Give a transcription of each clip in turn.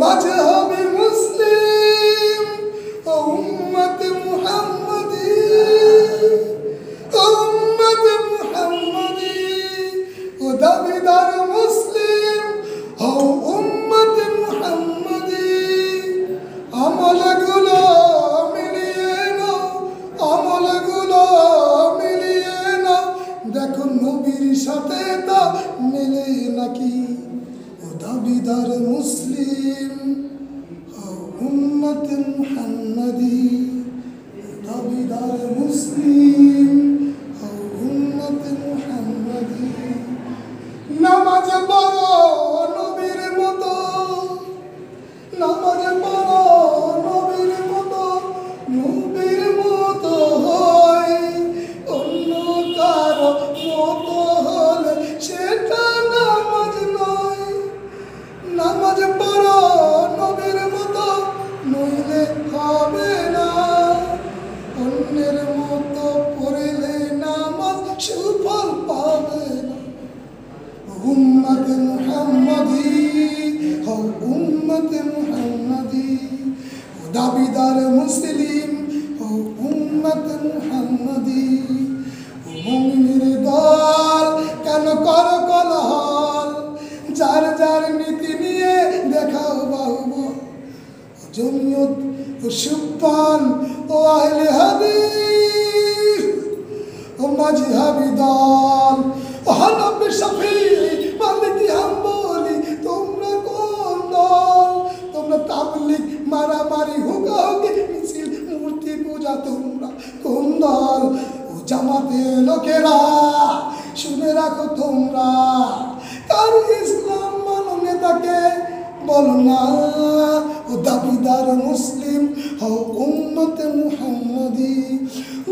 মাযহাবে মুসলিম ও উম্মতে মুহাম্মাদি, ও উম্মতে মুহাম্মাদি, ও দাবিদার মুসলিম ও উম্মতে মুহাম্মাদি। আমলগুলো মিলিয়ে নাও, আমলগুলো মিলিয়ে নাও, দেখো নবীর সাথে তা মিলে নাকি। ও দাবিদার মুসলিম ও উম্মতে মুহাম্মাদি, দাবিদার মুসলিম ও উম্মতে মুহাম্মাদি। নামাজ পড়ো নবীর মতো, নামাজ পড়ো নবীর মতো, নবীর মতো হয়। অন্য কারো মতো হলে সেটা নামাজ নয়। নামাজ পড়ো নবীর মতো, নইলে হবে না। অন্যের মতো পড়লে নামাজ সুফল পাবে না। উম্মতে মুহাম্মাদি ও উম্মতে মুহাম্মাদি, ও দাবিদার মুসলিম ও উম্মতে মুহাম্মাদি। ও মুমিনের দল কেন করো কোলাহল, যার যার নীতি নিয়ে দেখাও বাহুবল। জমিয়ত ও সুবহান ও আহলে হাদিস ও মাযহাবি দল ও হানাফি শাফিঈ মালিকি হাম্বলি, তোমরা কোন দল? তোমরা তাবলীগ, মারামারি, হুকাহুকি, মিছিল, মূর্তি পূজা, তোমরা কোন দল? ও জামাতে লোকেরা শুনে রাখো তোমরা, কার ইসলাম মানো নেতাকে বলো না। ও দাবিদার মুসলিম ও উম্মতে মুহাম্মাদি।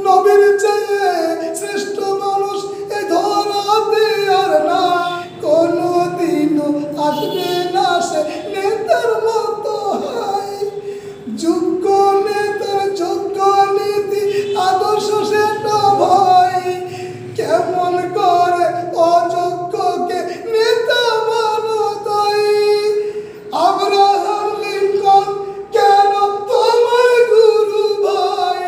নবীর চেয়ে শ্রেষ্ঠ মানুষ এ ধরাতে আর না, কোনদিনও আসবে না সে নেতার মতো হয়। যোগ্য নেতার যোগ্য নীতি আদর্শ সেটা ভয়, কেমন করে অযোগ্যকে নেতা মানো তাই। আব্রাহাম লিঙ্কন কেন তোমার গুরু ভাই,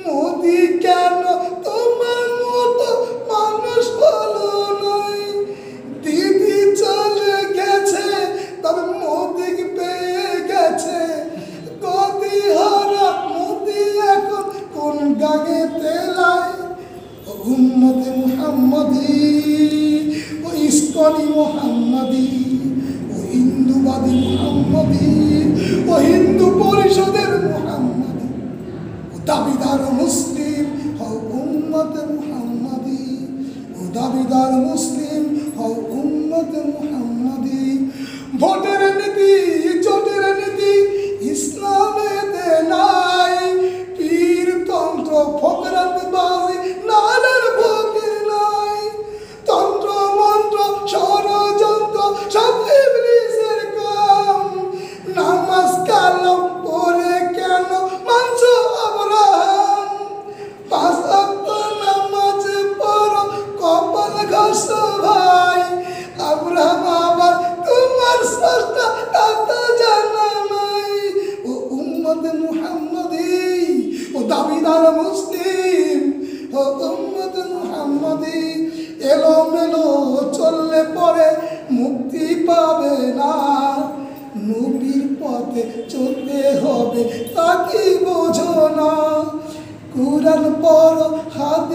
মোদি কেন তোমার মতো মানুষ ভালো নয়। দিদি চলে গেছে তবে মোদি পেয়ে গেছে, গদি হারা মোদি এখন কোন গাঙে তেলায়। উম্মতে মুহাম্মাদি ও ইসকনি মুহাম্মাদি, ও হিন্দুবাদী মুহাম্মাদি, ও হিন্দু পরিষদের মুহাম্মাদি, ও দাবিদার মুসলিম ও উম্মতে মুহাম্মাদি, ও দাবিদার মুসলিম ও উম্মতে মুহাম্মাদি। ভোটের নীতি, জোটের নীতি ইসলামেতে নাই, পীরতন্ত্র ফকরাতবাজি নানার ভোগের নাই। তন্ত্র মন্ত্র ষড়যন্ত্র সব ইবলিসের কাম, নামাজ কালাম পড়ে কেন মানছ আব্রাহাম। 5 ওয়াক্ত নামাজ পড়ো কপাল ঘষো ভাই, আব্রাহাম আবার তোমার স্রষ্টা তা তো জানা নাই। ও উম্মতে মুহাম্মাদি, ও দাবিদার মুসলিম ও উম্মতে মুহাম্মাদি। এলোমেলো চললে পরে মুক্তি পাবে না, নবীর পথে চলতে হবে তা কি বোঝো না। কুরআন পড়ো, হাদিস